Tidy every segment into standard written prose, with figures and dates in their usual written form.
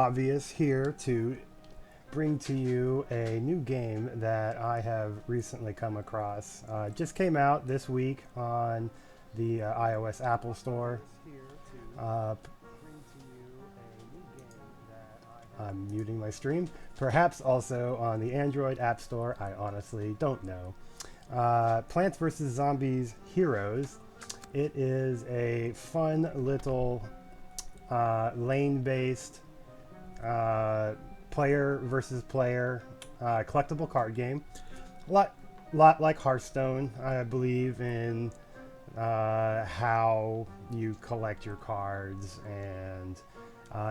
Obvious here to bring to you a new game that I have recently come across. Just came out this week on the iOS Apple Store. I'm muting my stream. Perhaps also on the Android App Store. I honestly don't know. Plants vs. Zombies Heroes. It is a fun little lane-based player versus player collectible card game. Lot like Hearthstone, I believe in how you collect your cards, and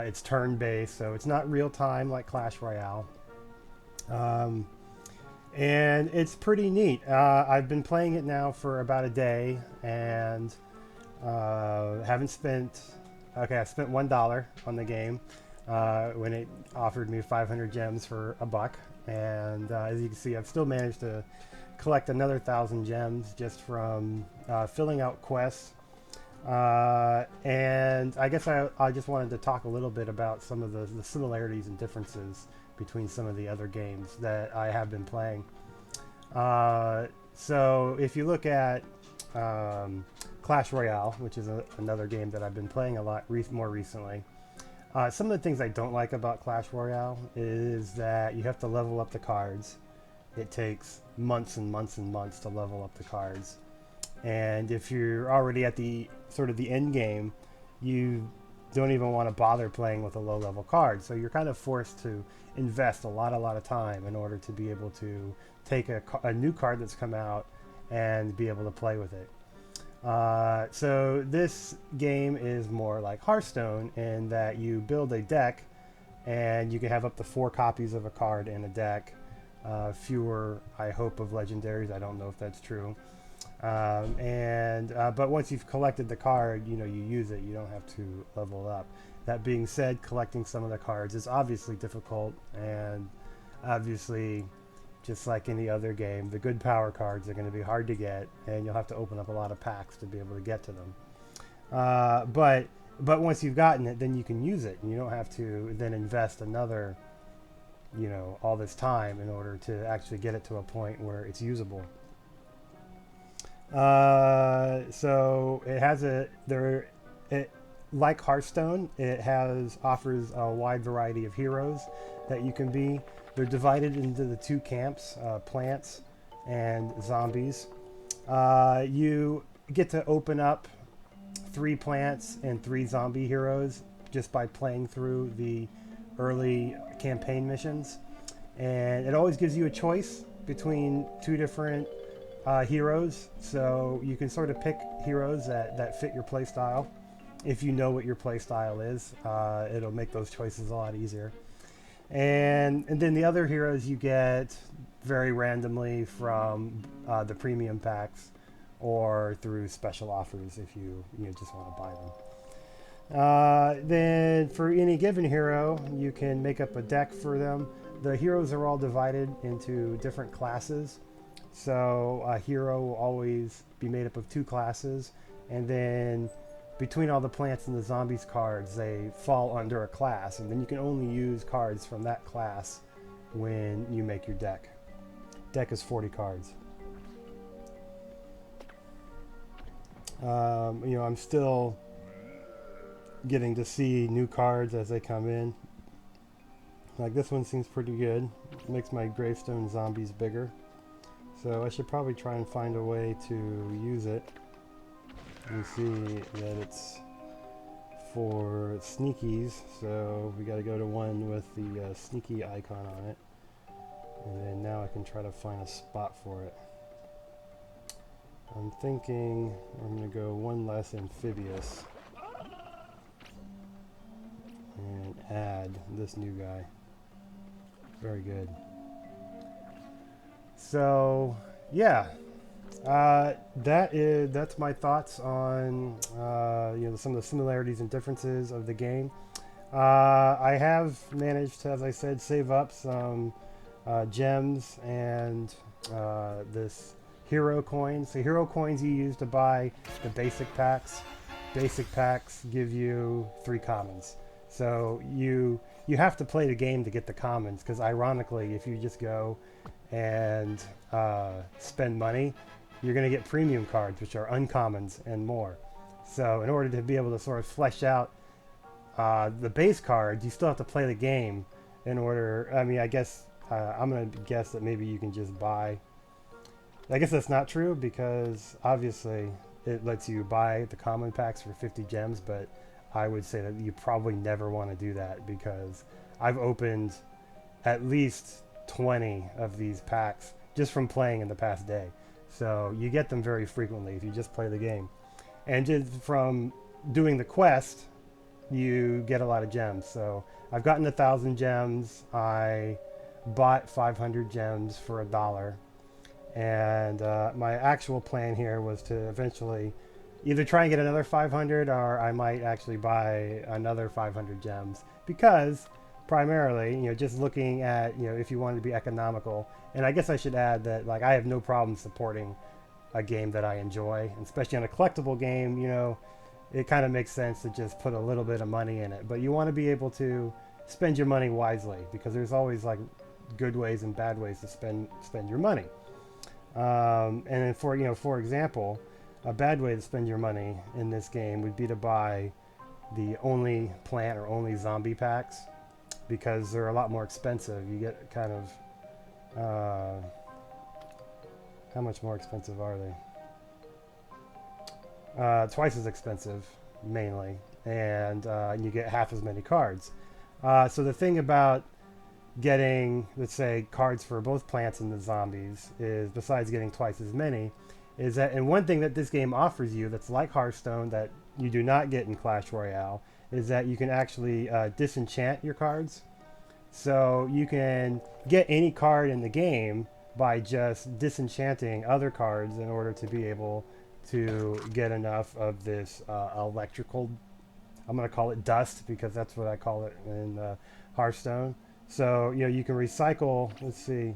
it's turn-based, so it's not real-time like Clash Royale. And it's pretty neat. I've been playing it now for about a day, and haven't spent... Okay, I spent $1 on the game when it offered me 500 gems for $1. And as you can see, I've still managed to collect another 1,000 gems just from filling out quests. And I guess I just wanted to talk a little bit about some of the similarities and differences between some of the other games that I have been playing. So if you look at Clash Royale, which is another game that I've been playing a lot more recently, some of the things I don't like about Clash Royale is that you have to level up the cards. It takes months and months and months to level up the cards. And if you're already at the sort of the end game, you don't even want to bother playing with a low level card. So you're kind of forced to invest a lot of time in order to be able to take a new card that's come out and be able to play with it. So this game is more like Hearthstone in that you build a deck and you can have up to 4 copies of a card in a deck. Fewer, I hope, of legendaries. I don't know if that's true. But once you've collected the card, you use it. You don't have to level up. That being said, collecting some of the cards is obviously difficult, and obviously, just like any other game, the good power cards are going to be hard to get, and you'll have to open up a lot of packs to be able to get to them. But once you've gotten it, then you can use it, and you don't have to then invest another, all this time in order to actually get it to a point where it's usable. So it has like Hearthstone, it offers a wide variety of heroes that you can be. They're divided into the 2 camps, plants and zombies. You get to open up 3 plants and 3 zombie heroes just by playing through the early campaign missions. And it always gives you a choice between 2 different heroes, so you can sort of pick heroes that fit your play style. If you know what your play style is, it'll make those choices a lot easier. And then the other heroes you get very randomly from the premium packs or through special offers if you just want to buy them. Then for any given hero, you can make up a deck for them. The heroes are all divided into different classes. So a hero will always be made up of 2 classes, and then between all the plants and the zombies cards, they fall under a class, and then you can only use cards from that class when you make your deck. Deck is 40 cards. I'm still getting to see new cards as they come in. Like this one seems pretty good. It makes my gravestone zombies bigger. So I should probably try and find a way to use it. You see that it's for sneakies, so we got to go to one with the sneaky icon on it. And then now I can try to find a spot for it. I'm thinking I'm going to go one less amphibious and add this new guy. Very good. So yeah, that's my thoughts on some of the similarities and differences of the game. I have managed to, as I said, save up some gems and this hero coins. The hero coins you use to buy the basic packs. Basic packs give you 3 commons. So you you have to play the game to get the commons, because ironically, if you just go and spend money, you're going to get premium cards, which are uncommons and more. So in order to be able to sort of flesh out the base cards, you still have to play the game in order. I mean, I guess I'm going to guess that maybe you can just buy. I guess that's not true, because obviously it lets you buy the common packs for 50 gems, but I would say that you probably never want to do that, because I've opened at least 20 of these packs just from playing in the past day. So you get them very frequently if you just play the game. And just from doing the quest, you get a lot of gems. So I've gotten 1,000 gems. I bought 500 gems for $1. And my actual plan here was to eventually either try and get another 500, or I might actually buy another 500 gems, because primarily, just looking at, if you wanted to be economical. And I guess I should add that, like, I have no problem supporting a game that I enjoy, and especially on a collectible game, it kind of makes sense to just put a little bit of money in it. But you want to be able to spend your money wisely, because there's always like good ways and bad ways to spend your money. And then for example, a bad way to spend your money in this game would be to buy the only plant or only zombie packs, because they're a lot more expensive. You get kind of how much more expensive are they? Twice as expensive, mainly, and you get half as many cards. So the thing about getting, let's say, cards for both plants and the zombies is, besides getting twice as many, is that, and one thing that this game offers you that's like Hearthstone that you do not get in Clash Royale, is that you can actually disenchant your cards. So you can get any card in the game by just disenchanting other cards in order to be able to get enough of this electrical, I'm going to call it dust, because that's what I call it in Hearthstone. So, you can recycle. Let's see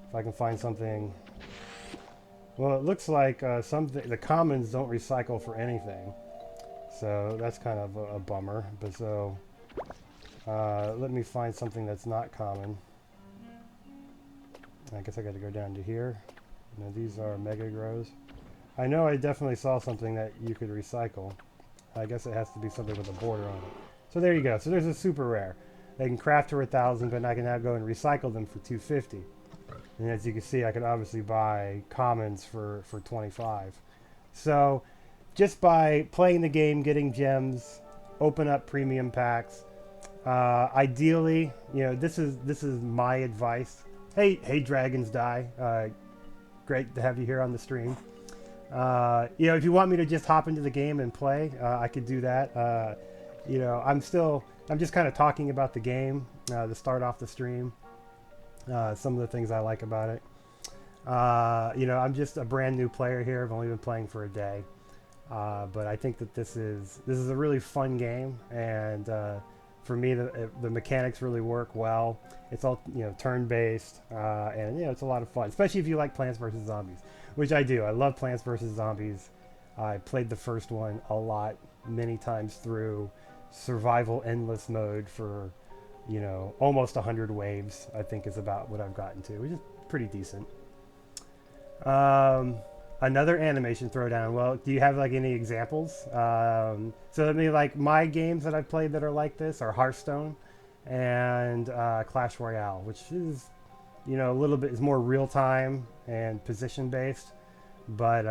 if I can find something. Well, it looks like the commons don't recycle for anything. So that's kind of a bummer. But so, let me find something that's not common. I guess I got to go down to here. These are Mega Grows. I know I definitely saw something that you could recycle. I guess it has to be something with a border on it. So there you go. So there's a super rare. They can craft for 1,000, but I can now go and recycle them for 250. And as you can see, I could obviously buy commons for 25. So just by playing the game, getting gems, open up premium packs. Ideally, this is my advice. Hey, Dragons Die. Great to have you here on the stream. If you want me to just hop into the game and play, I could do that. I'm just kind of talking about the game to start off the stream. Some of the things I like about it. I'm just a brand new player here. I've only been playing for a day, but I think that this is a really fun game, and for me, the mechanics really work well. It's all turn-based, and it's a lot of fun, especially if you like Plants vs Zombies, which I do. I love Plants vs Zombies. I played the first one a lot, many times through. Survival endless mode for almost 100 waves, I think, is about what I've gotten to, which is pretty decent. Another animation throwdown. Well, do you have like any examples? So I mean, like, my games that I've played that are like this are Hearthstone and Clash Royale, which is a little bit is more real time and position based, but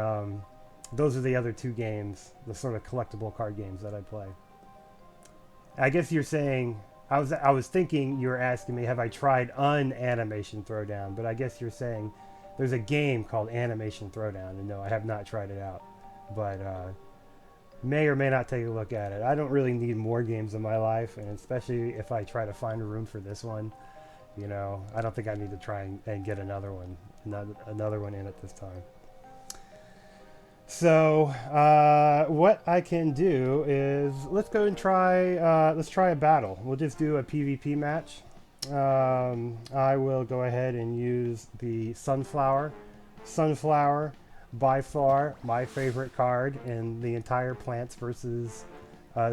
those are the other two games, the sort of collectible card games that I play. I guess you're saying, I was thinking you were asking me, have I tried Animation Throwdown? But I guess you're saying there's a game called Animation Throwdown, and no, I have not tried it out, but may or may not take a look at it. I don't really need more games in my life, and especially if I try to find a room for this one, I don't think I need to try and get another one in at this time. So what I can do is let's go and try a battle. We'll just do a PvP match. I will go ahead and use the Sunflower. Sunflower, by far my favorite card in the entire Plants vs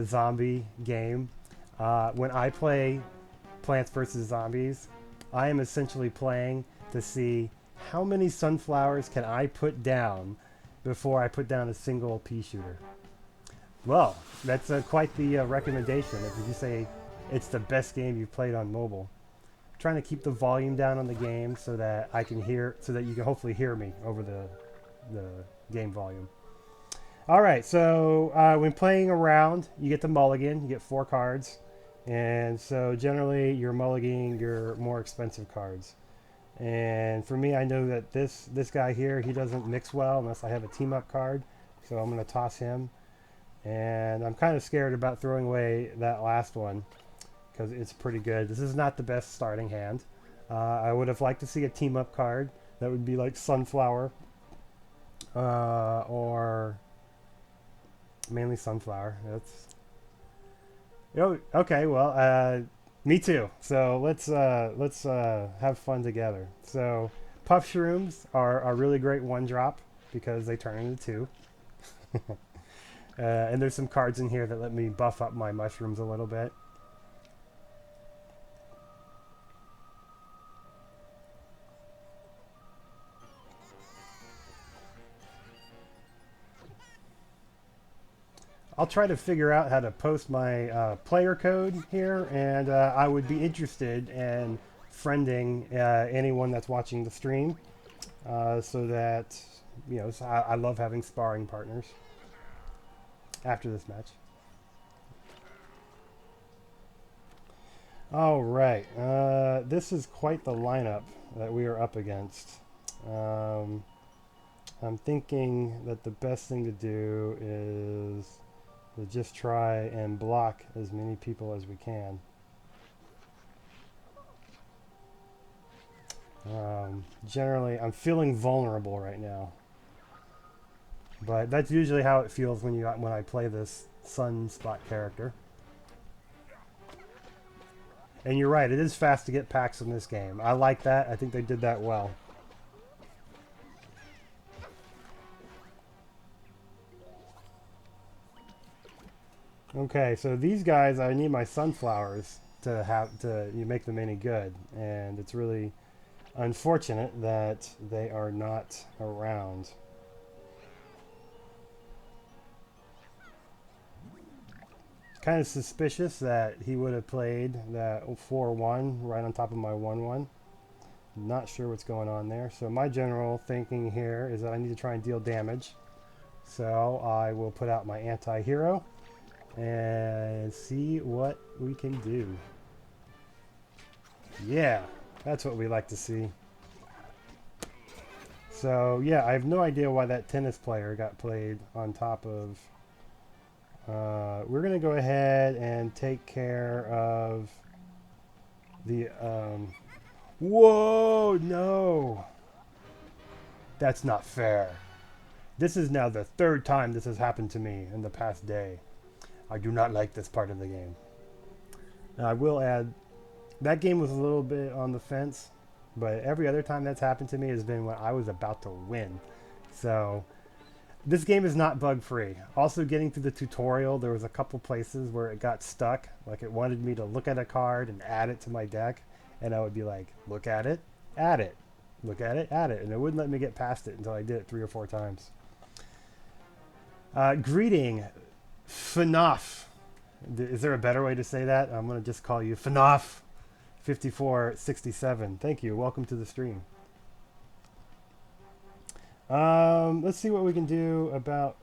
Zombie game. When I play Plants vs. Zombies, I am essentially playing to see how many sunflowers can I put down before I put down a single pea shooter. Well, that's quite the recommendation. If you say it's the best game you've played on mobile, I'm trying to keep the volume down on the game so that I can hear, so that you can hopefully hear me over the game volume. All right, so when playing around, you get the mulligan. You get 4 cards, and so generally you're mulliganing your more expensive cards. And for me, I know that this guy here, he doesn't mix well unless I have a team up card, so I'm going to toss him. And I'm kind of scared about throwing away that last one because it's pretty good. This is not the best starting hand. I would have liked to see a team up card that would be like Sunflower or mainly Sunflower. That's okay. Well, me too. So let's have fun together. So Puff Shrooms are a really great 1-drop because they turn into 2. And there's some cards in here that let me buff up my mushrooms a little bit. I'll try to figure out how to post my player code here, and I would be interested in friending anyone that's watching the stream, so that, you know, so I love having sparring partners after this match. All right, this is quite the lineup that we are up against. I'm thinking that the best thing to do is to just try and block as many people as we can. Generally, I'm feeling vulnerable right now, but that's usually how it feels when I play this Sunspot character. And you're right, it is fast to get packs in this game. I like that. I think they did that well. Okay, so these guys, I need my sunflowers to make them any good, and it's really unfortunate that they are not around. Kind of suspicious that he would have played that 4-1 right on top of my 1-1. Not sure what's going on there. So my general thinking here is that I need to try and deal damage. So I will put out my anti-hero and see what we can do. Yeah, that's what we like to see. So yeah, I have no idea why that tennis player got played on top of... we're going to go ahead and take care of the... Whoa, no! That's not fair. This is now the 3rd time this has happened to me in the past day. I do not like this part of the game. Now, I will add, that game was a little bit on the fence, but every other time that's happened to me has been when I was about to win. So, this game is not bug-free. Also, getting through the tutorial, there was a couple places where it got stuck. Like, it wanted me to look at a card and add it to my deck, and I would be like, look at it, add it. Look at it, add it. And it wouldn't let me get past it until I did it 3 or 4 times. Greeting, FNAF. Is there a better way to say that? I'm going to just call you FNAF 5467. Thank you. Welcome to the stream. Let's see what we can do about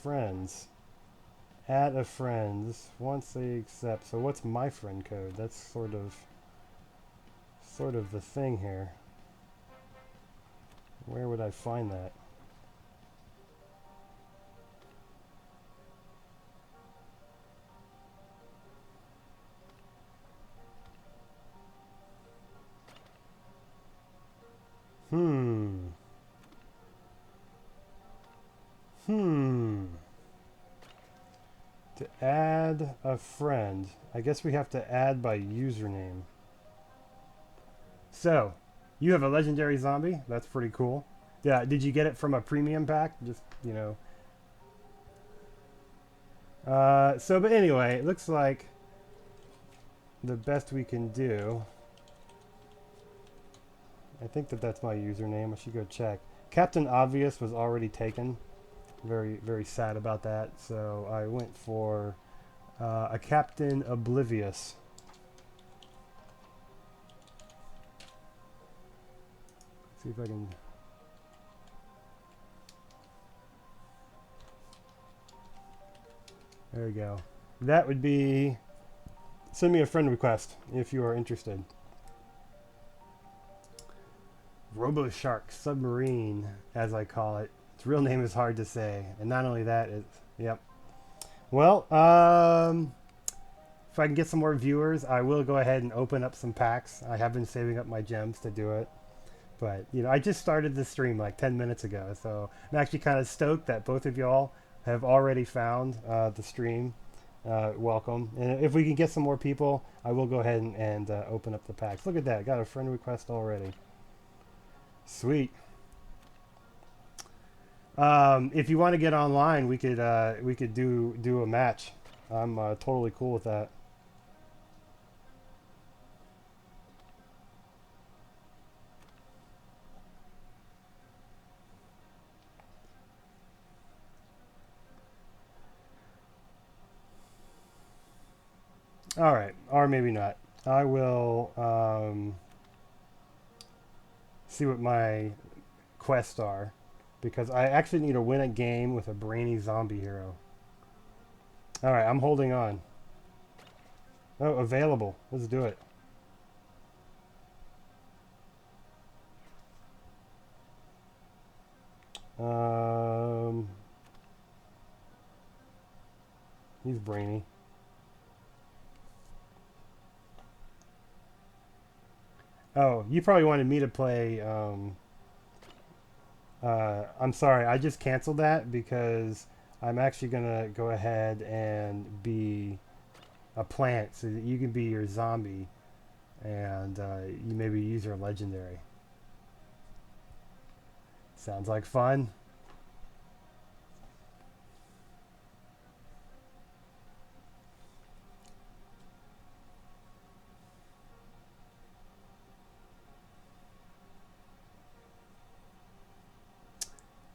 friends. Add a friends once they accept. So what's my friend code? That's sort of the thing here. Where would I find that? To add a friend, I guess we have to add by username. So, you have a legendary zombie. That's pretty cool. Yeah, did you get it from a premium pack? Just, you know. But anyway, it looks like the best we can do, I think that's my username. I should go check. Captain Obvious was already taken. Very, very sad about that. So I went for a Captain Oblivious. See if I can. There we go. That would be. Send me a friend request if you are interested. Robo Shark Submarine, as I call it. Its real name is hard to say, and not only that, it's yep. Well, if I can get some more viewers, I will go ahead and open up some packs. I have been saving up my gems to do it, but you know, I just started the stream like 10 minutes ago, so I'm actually kind of stoked that both of y'all have already found the stream. Welcome, and if we can get some more people, I will go ahead and open up the packs. Look at that, got a friend request already. Sweet. If you want to get online, we could do a match. I'm totally cool with that. All right, or maybe not. I will see what my quests are, because I actually need to win a game with a brainy zombie hero. All right, I'm holding on. Oh, available. Let's do it. He's brainy. Oh, you probably wanted me to play. I'm sorry, I just canceled that because I'm actually gonna go ahead and be a plant so that you can be your zombie, and you maybe use your legendary. Sounds like fun.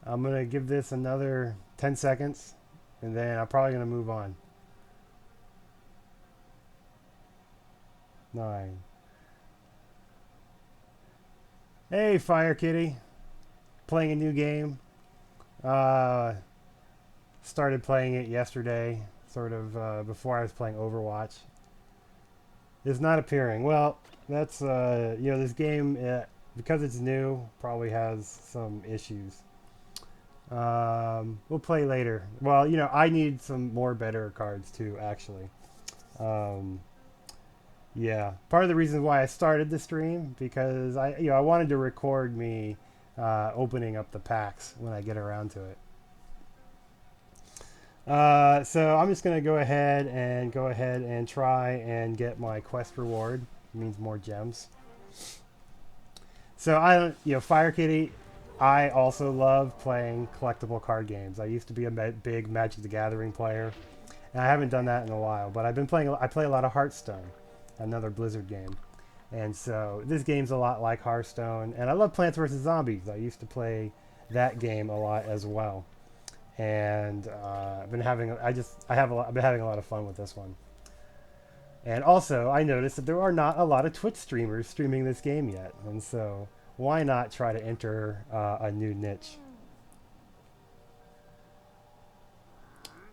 I'm gonna give this another 10 seconds, and then I'm probably gonna move on. 9. Hey, Fire Kitty. Playing a new game. Started playing it yesterday, sort of before I was playing Overwatch. It's not appearing. Well, that's, you know, this game, because it's new, probably has some issues. We'll play later. Well, you know, I need some more better cards too, actually. Yeah, part of the reason why I started the stream, because I wanted to record me opening up the packs when I get around to it. So I'm just gonna go ahead and try and get my quest reward. It means more gems. So I don't, you know, Fire Kitty. I also love playing collectible card games. I used to be a big Magic the Gathering player, and I haven't done that in a while. But I've been playing. I play a lot of Hearthstone, another Blizzard game, and so this game's a lot like Hearthstone. And I love Plants vs Zombies. I used to play that game a lot as well, and I've been having. I've been having a lot of fun with this one. And also, I noticed that there are not a lot of Twitch streamers streaming this game yet, and so why not try to enter a new niche?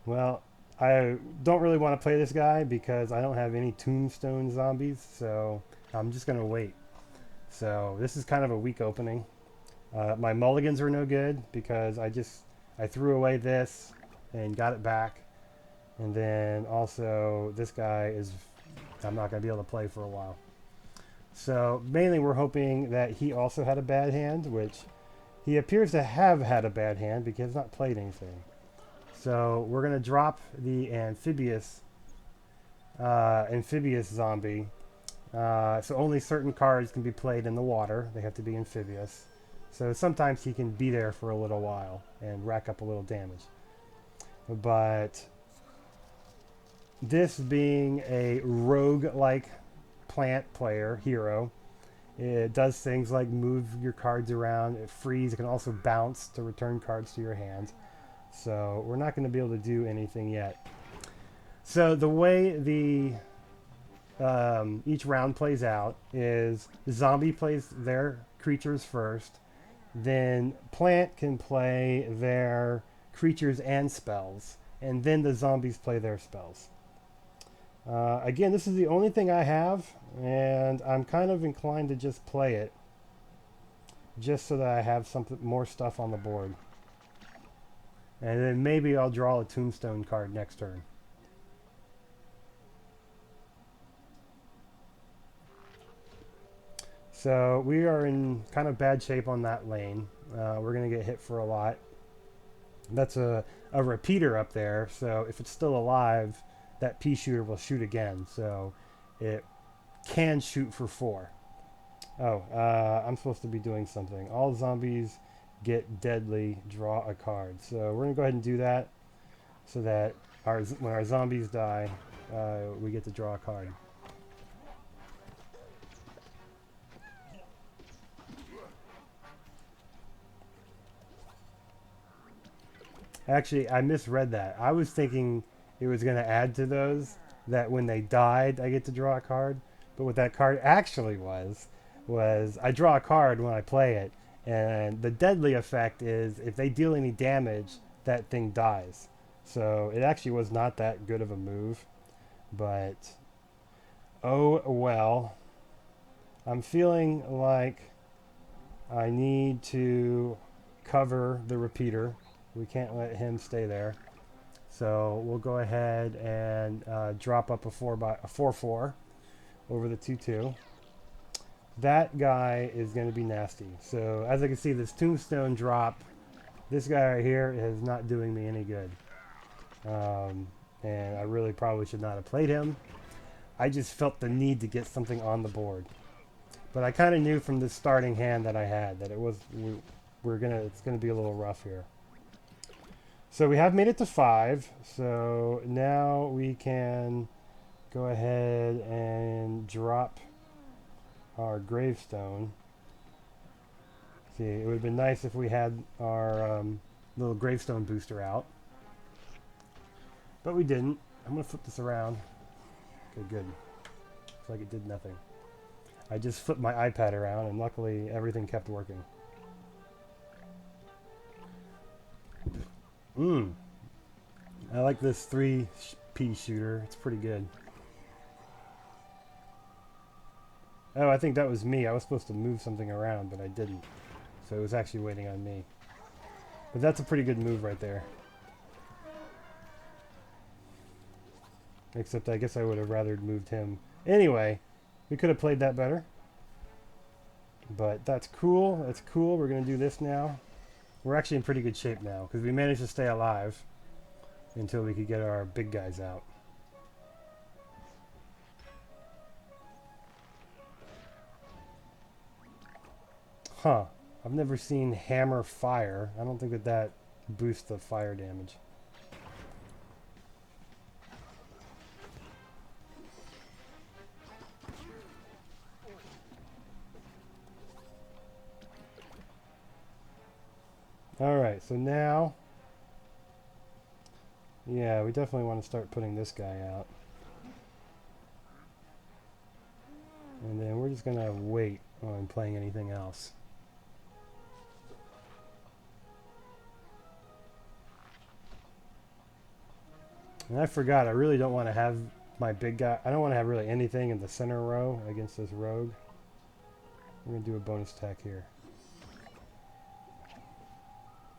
Well, I don't really want to play this guy because I don't have any tombstone zombies, so I'm just going to wait. So this is kind of a weak opening. My mulligans are no good because I threw away this and got it back. And then also this guy is, I'm not going to be able to play for a while. So mainly we're hoping that he also had a bad hand, which he appears to have had a bad hand because he's not played anything. So we're going to drop the amphibious zombie. So only certain cards can be played in the water. They have to be amphibious. So sometimes he can be there for a little while and rack up a little damage. But this being a rogue-like plant player, hero. It does things like move your cards around, it frees, it can also bounce to return cards to your hand. So we're not going to be able to do anything yet. So the way the each round plays out is the zombie plays their creatures first, then plant can play their creatures and spells, and then the zombies play their spells. Again, this is the only thing I have, and I'm kind of inclined to just play it, just so that I have something more stuff on the board. And then maybe I'll draw a tombstone card next turn. So we are in kind of bad shape on that lane. We're going to get hit for a lot. That's a repeater up there, so if it's still alive, that pea shooter will shoot again. So it can shoot for 4. Oh, I'm supposed to be doing something. All zombies get deadly, draw a card. So we're going to go ahead and do that so that when our zombies die, we get to draw a card. Actually, I misread that. I was thinking it was going to add to those, that when they died, I get to draw a card. But what that card actually was I draw a card when I play it, and the deadly effect is if they deal any damage, that thing dies. So it actually was not that good of a move, but oh well. I'm feeling like I need to cover the repeater. We can't let him stay there. So we'll go ahead and drop up a 4/4 over the 2/2. That guy is going to be nasty. So as I can see, this tombstone drop, this guy right here is not doing me any good. And I really probably should not have played him. I just felt the need to get something on the board. But I kind of knew from the starting hand that I had that it's gonna be a little rough here. So we have made it to 5. So now we can go ahead and drop our gravestone. See, it would have been nice if we had our little gravestone booster out, but we didn't. I'm gonna flip this around. Okay, good. Looks like it did nothing. I just flipped my iPad around, and luckily everything kept working. I like this 3P shooter. It's pretty good. Oh, I think that was me. I was supposed to move something around, but I didn't. So it was actually waiting on me. But that's a pretty good move right there. Except I guess I would have rather moved him. Anyway, we could have played that better. But that's cool. That's cool. We're going to do this now. We're actually in pretty good shape now because we managed to stay alive until we could get our big guys out. Huh. I've never seen hammer fire. I don't think that boosts the fire damage. Alright, so now, yeah, we definitely want to start putting this guy out. And then we're just going to wait on playing anything else. And I forgot, I really don't want to have my big guy, I don't want to have really anything in the center row against this rogue. We're going to do a bonus attack here.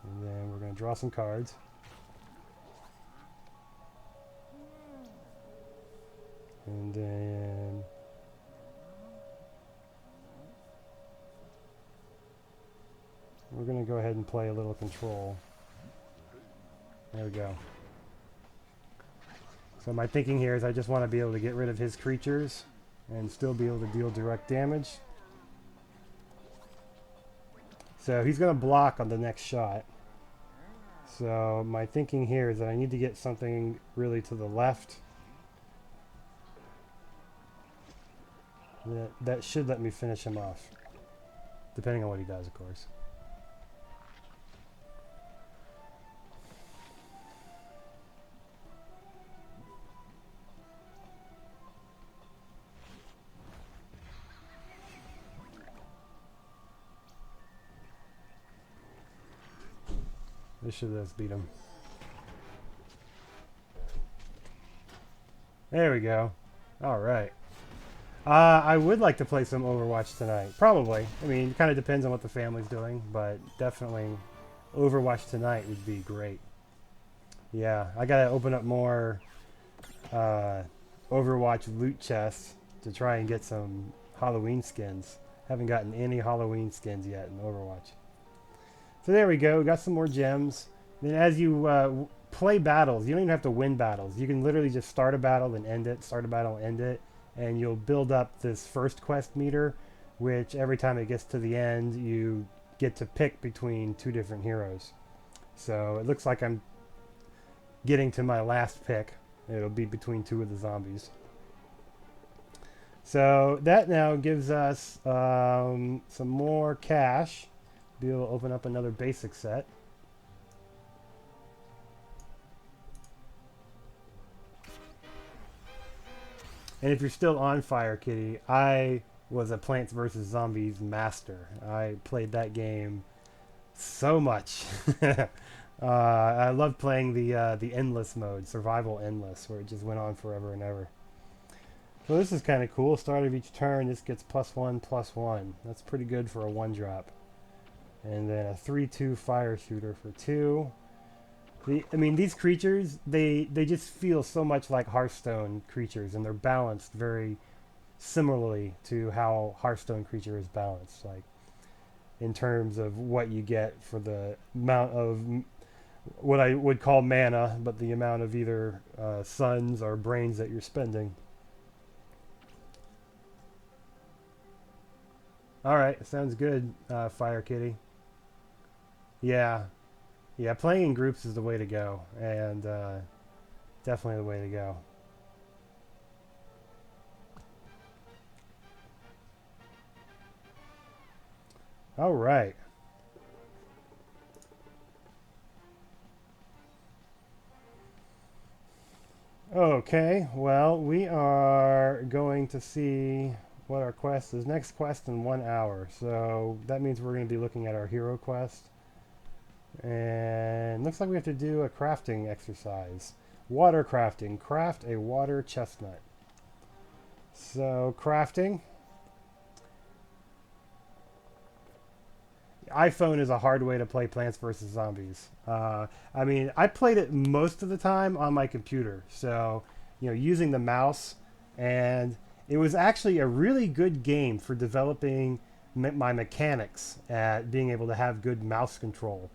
And then we're going to draw some cards. And then we're going to go ahead and play a little control. There we go. So my thinking here is I just want to be able to get rid of his creatures and still be able to deal direct damage. So he's going to block on the next shot. So my thinking here is that I need to get something really to the left. That should let me finish him off. Depending on what he does, of course. This should let's beat him. There we go. All right. I would like to play some Overwatch tonight. Probably. I mean, it kind of depends on what the family's doing, but definitely Overwatch tonight would be great. Yeah, I gotta open up more Overwatch loot chests to try and get some Halloween skins. Haven't gotten any Halloween skins yet in Overwatch. So there we go. Got some more gems. Then as you play battles, you don't even have to win battles. You can literally just start a battle and end it, start a battle and end it, and you'll build up this first quest meter, which every time it gets to the end, you get to pick between two different heroes. So it looks like I'm getting to my last pick. It'll be between two of the zombies. So that now gives us some more cash. Be able to open up another basic set. And if you're still on Fire Kitty, I was a Plants vs. Zombies master. I played that game so much. I loved playing the endless mode, survival endless, where it just went on forever and ever. So this is kind of cool. Start of each turn, this gets +1/+1. That's pretty good for a 1-drop. And then a 3/2 fire shooter for 2. I mean, these creatures, they just feel so much like Hearthstone creatures, and they're balanced very similarly to how Hearthstone creature is balanced, like in terms of what you get for the amount of what I would call mana, but the amount of either suns or brains that you're spending. All right, sounds good, Fire Kitty. Yeah, yeah, playing in groups is the way to go, and definitely the way to go. All right. Okay, well, we are going to see what our quest is. Next quest in 1 hour, so that means we're going to be looking at our hero quest. And looks like we have to do a crafting exercise. Water crafting. Craft a water chestnut. So, crafting. iPhone is a hard way to play Plants vs. Zombies. I mean, I played it most of the time on my computer. So, using the mouse. And it was actually a really good game for developing my mechanics at being able to have good mouse control.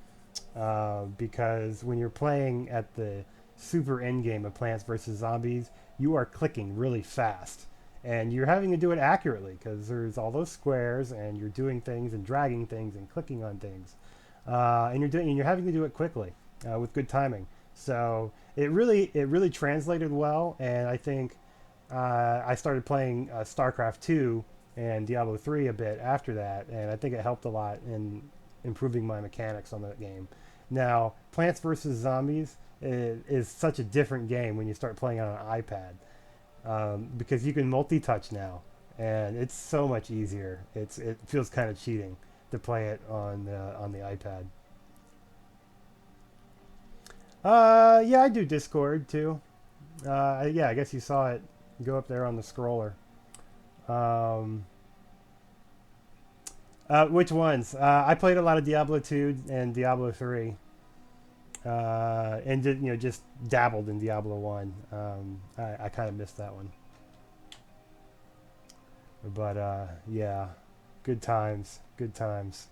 Because when you're playing at the super end game of Plants vs. Zombies, you are clicking really fast. And you're having to do it accurately because there's all those squares and you're doing things and dragging things and clicking on things. And you're having to do it quickly with good timing. So it really translated well, and I think I started playing StarCraft 2 and Diablo 3 a bit after that, and I think it helped a lot in improving my mechanics on that game. Now, Plants vs. Zombies is such a different game when you start playing on an iPad, because you can multi-touch now, and it's so much easier. It feels kind of cheating to play it on the iPad. Yeah, I do Discord too. Yeah, I guess you saw it go up there on the scroller. Um, which ones? I played a lot of Diablo 2 and Diablo 3. And did, just dabbled in Diablo 1. I kind of missed that one. But yeah, good times. Good times.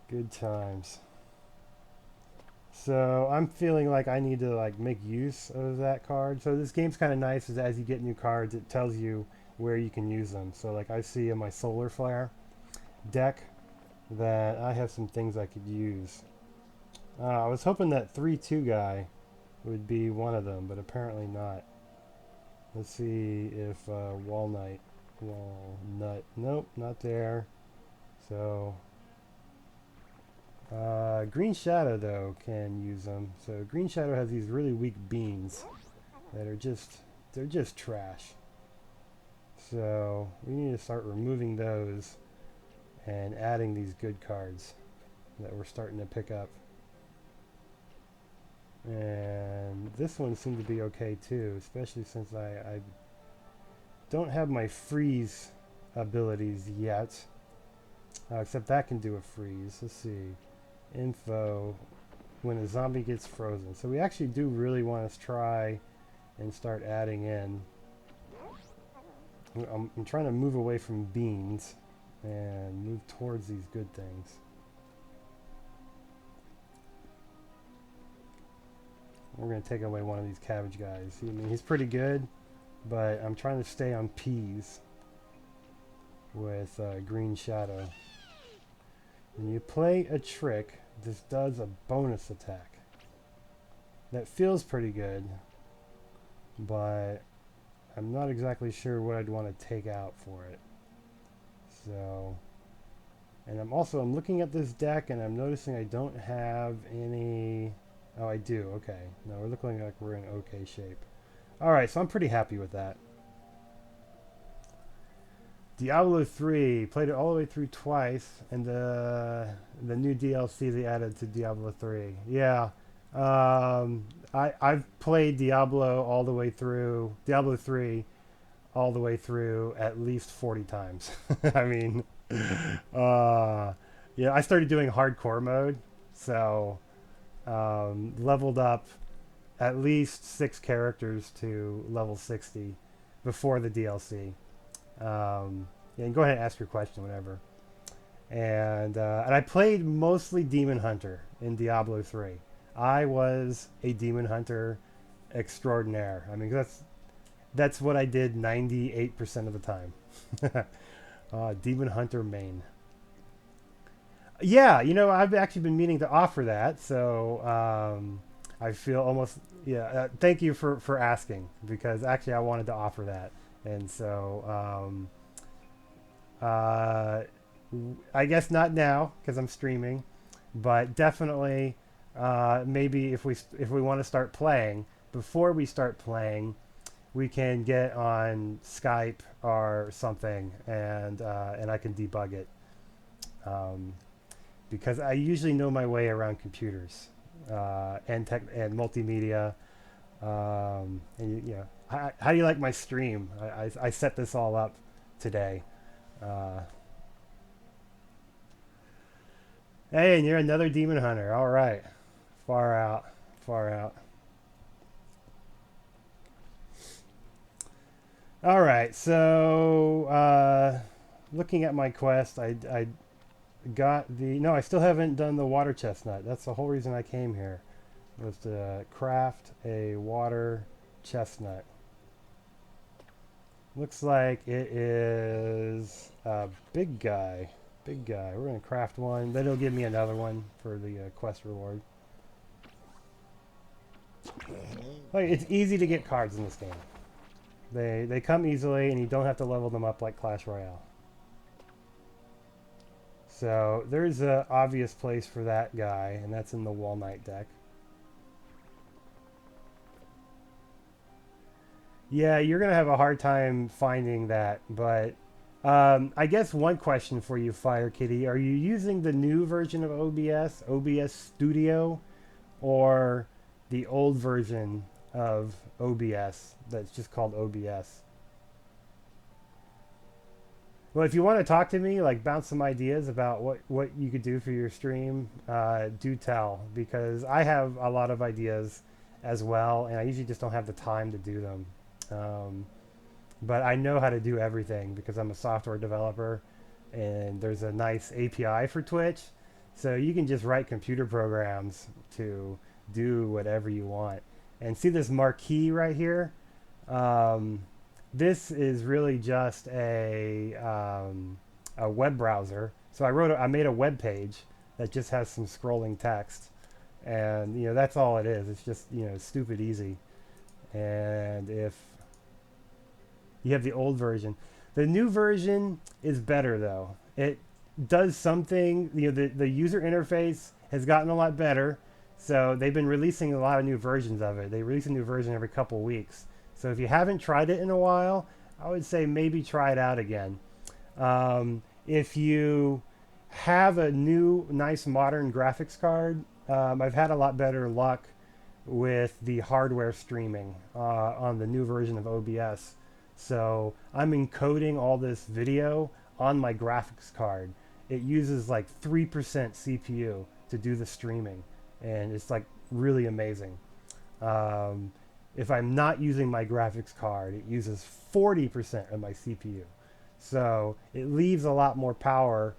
Good times. So I'm feeling like I need to make use of that card. So this game's kind of nice, is as you get new cards, it tells you where you can use them. So like I see in my Solar Flare deck that I have some things I could use. I was hoping that 3/2 guy would be one of them, but apparently not. Let's see if walnut, nope, not there. So Green Shadow though can use them. So Green Shadow has these really weak beans that are they're just trash. So we need to start removing those and adding these good cards that we're starting to pick up. And this one seemed to be okay too, especially since I don't have my freeze abilities yet. Except that can do a freeze. Let's see. Info. When a zombie gets frozen. So we actually do really want to try and start adding in. I'm trying to move away from beans and move towards these good things. We're going to take away one of these cabbage guys. I mean, he's pretty good, but I'm trying to stay on peas with Green Shadow. When you play a trick, this does a bonus attack. That feels pretty good, but I'm not exactly sure what I'd want to take out for it. So, and I'm looking at this deck and I'm noticing I don't have any. Oh, I do. Okay. No, we're looking like we're in okay shape. All right, so I'm pretty happy with that. Diablo 3, played it all the way through twice, and the new DLC they added to Diablo 3. Yeah, I've played Diablo all the way through Diablo 3 all the way through at least 40 times. I mean, yeah, I started doing hardcore mode, so leveled up at least 6 characters to level 60 before the DLC. Yeah, and go ahead and ask your question, whatever. And I played mostly Demon Hunter in Diablo 3. I was a Demon Hunter extraordinaire. I mean, that's what I did 98% of the time. Demon Hunter main. Yeah, I've actually been meaning to offer that, so I feel almost yeah. Thank you for asking, because actually I wanted to offer that, and so I guess not now because I'm streaming, but definitely maybe if we want to start playing, before we start playing, we can get on Skype or something, and I can debug it. Because I usually know my way around computers and tech and multimedia. How do you like my stream? I set this all up today. Uh, hey, and you're another demon hunter. All right, far out, far out. All right, so looking at my quest, I got the no. I still haven't done the water chestnut. That's the whole reason I came here, was to craft a water chestnut. Looks like it is a big guy. Big guy. We're going to craft one. Then it'll give me another one for the quest reward. Like, it's easy to get cards in this game. They come easily, and you don't have to level them up like Clash Royale. So there's an obvious place for that guy, and that's in the Walnut deck. Yeah, you're going to have a hard time finding that, but I guess one question for you, Fire Kitty. Are you using the new version of OBS Studio, or the old version of OBS that's just called OBS? Well, if you want to talk to me, like bounce some ideas about what you could do for your stream, do tell, because I have a lot of ideas as well, and I usually just don't have the time to do them. Um, but I know how to do everything because I'm a software developer, and there's a nice API for Twitch, so you can just write computer programs to do whatever you want. And see this marquee right here? Um, this is really just a web browser. So I made a web page that just has some scrolling text, and that's all it is. It's just stupid easy. And if You have the old version. The new version is better though. It does something. The user interface has gotten a lot better. So they've been releasing a lot of new versions of it. They release a new version every couple weeks. So if you haven't tried it in a while, I would say maybe try it out again. If you have a new, nice, modern graphics card, I've had a lot better luck with the hardware streaming on the new version of OBS. So I'm encoding all this video on my graphics card. It uses like 3% CPU to do the streaming, and it's like really amazing. If I'm not using my graphics card, it uses 40% of my CPU. So it leaves a lot more power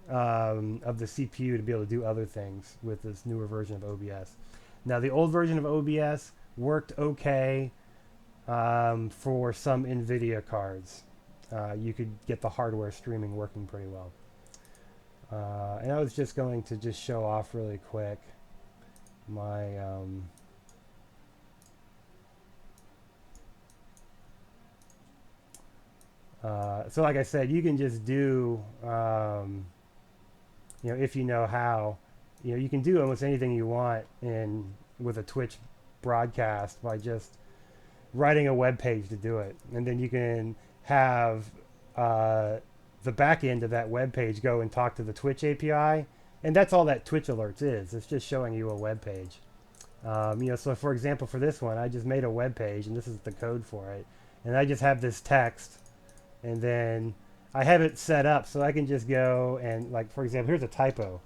of the CPU to be able to do other things with this newer version of OBS. Now, the old version of OBS worked okay for some NVIDIA cards. You could get the hardware streaming working pretty well. And I was just going to just show off really quick my so like I said, you can just do if you know how, you can do almost anything you want with a Twitch broadcast by just writing a web page to do it, and then you can have the back end of that web page go and talk to the Twitch API, and that's all that Twitch Alerts is. It's just showing you a web page. So for example, for this one, I just made a web page, and this is the code for it, and I just have this text, and then I have it set up so I can just go and, like, for example, here's a typo.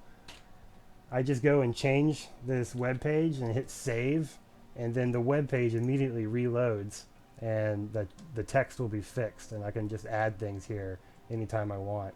I just go and change this web page and hit save, and then the web page immediately reloads, and the text will be fixed, and I can just add things here anytime I want.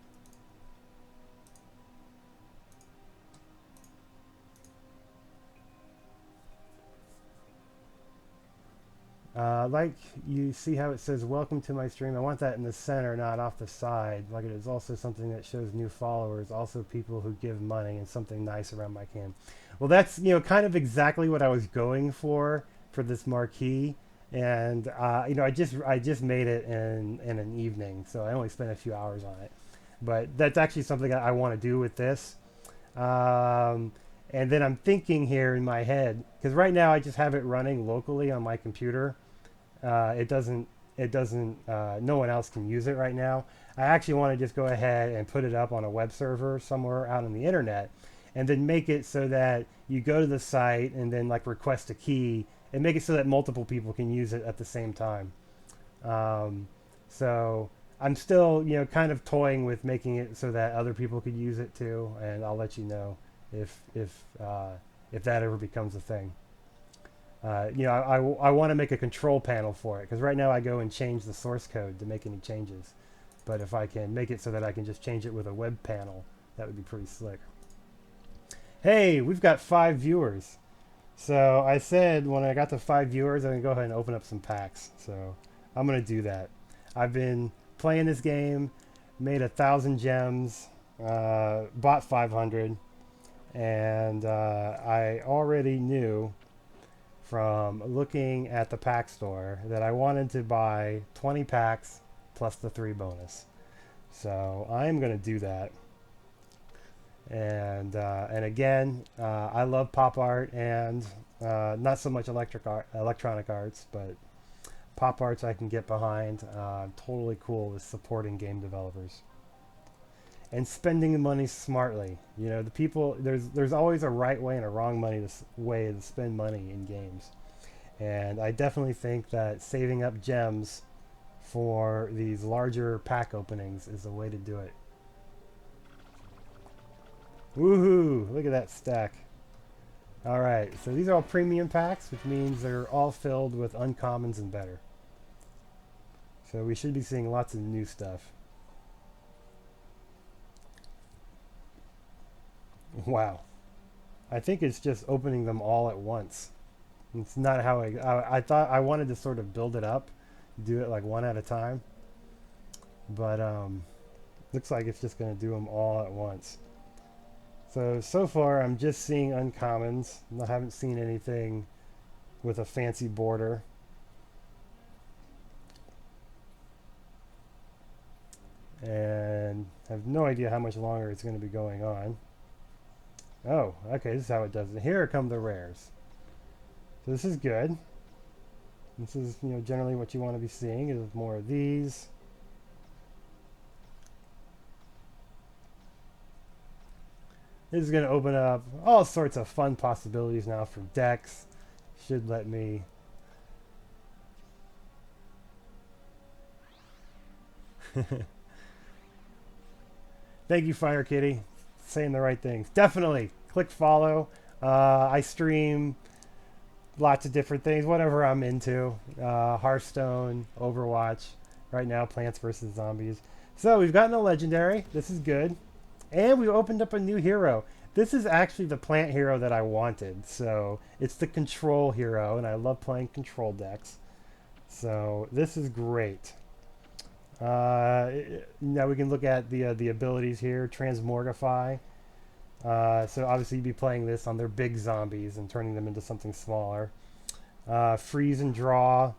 Like you see how it says welcome to my stream. I want that in the center, not off the side. Like, it is also something that shows new followers, also people who give money, and something nice around my cam. Well, that's kind of exactly what I was going for this marquee. And I just made it in an evening, so I only spent a few hours on it. But that's actually something I want to do with this. And then I'm thinking here in my head, because right now I just have it running locally on my computer. It doesn't, no one else can use it right now. I actually want to just go ahead and put it up on a web server somewhere out on the internet, and then make it so that you go to the site and then like request a key, and make it so that multiple people can use it at the same time. So I'm still, kind of toying with making it so that other people could use it too, and I'll let you know if that ever becomes a thing. I want to make a control panel for it, because right now I go and change the source code to make any changes. But if I can make it so that I can just change it with a web panel, that would be pretty slick. Hey, we've got 5 viewers. So I said when I got to 5 viewers, I'm going to go ahead and open up some packs. So I'm going to do that. I've been playing this game, made 1,000 gems, bought 500, and I already knew from looking at the pack store that I wanted to buy 20 packs plus the 3 bonus. So I'm going to do that. And again, I love pop art, and not so much electronic arts, but pop arts I can get behind. Totally cool with supporting game developers and spending the money smartly. The people, there's always a right way and a wrong way to spend money in games, and I definitely think that saving up gems for these larger pack openings is the way to do it. Woohoo! Look at that stack. Alright, so these are all premium packs, which means they're all filled with uncommons and better. So we should be seeing lots of new stuff. Wow. I think it's just opening them all at once. It's not how I thought. I wanted to sort of build it up, do it like one at a time. But looks like it's just going to do them all at once. So far I'm just seeing uncommons. I haven't seen anything with a fancy border. And I have no idea how much longer it's going to be going on. Oh, okay, this is how it does it. Here come the rares. So this is good. This is, generally what you want to be seeing is more of these. This is going to open up all sorts of fun possibilities now for decks. Should let me... Thank you, Fire Kitty. Saying the right things. Definitely. Click follow. I stream lots of different things, whatever I'm into. Hearthstone, Overwatch. Right now, Plants vs. Zombies. So we've gotten a legendary. This is good. And we opened up a new hero. This is actually the plant hero that I wanted. So it's the control hero, and I love playing control decks. So this is great. Now we can look at the abilities here. Transmorgify. So obviously you'd be playing this on their big zombies and turning them into something smaller. Freeze and draw.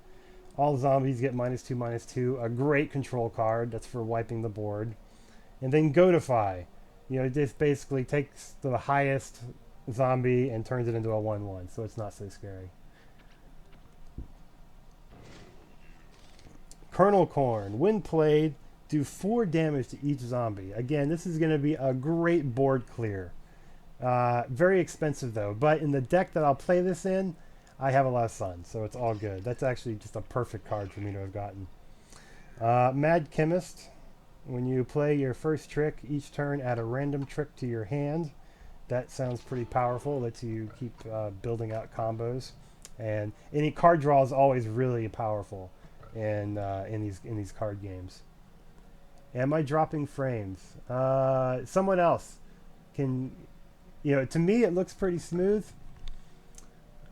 All zombies get -2/-2. A great control card. That's for wiping the board. And then Goatify. It just basically takes the highest zombie and turns it into a 1/1, so it's not so scary. Kernel Corn. When played, do 4 damage to each zombie. Again, this is going to be a great board clear. Very expensive though, but in the deck that I'll play this in, I have a lot of sun, so it's all good. That's actually just a perfect card for me to have gotten. Mad Chemist. When you play your first trick, each turn add a random trick to your hand. That sounds pretty powerful. Lets you keep building out combos, and any card draw is always really powerful in these card games. Am I dropping frames? Someone else can. To me it looks pretty smooth.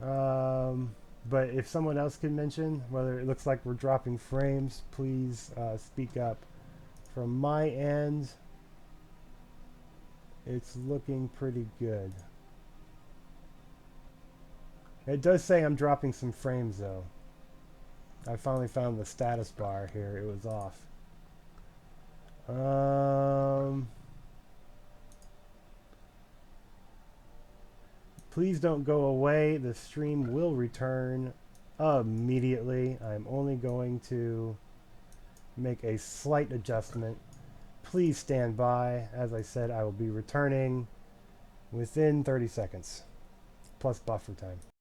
But if someone else can mention whether it looks like we're dropping frames, please speak up. From my end, it's looking pretty good. It does say I'm dropping some frames though. I finally found the status bar here. It was off. Please don't go away. The stream will return immediately. I'm only going to make a slight adjustment. Please stand by. As I said, I will be returning within 30 seconds, plus buffer time.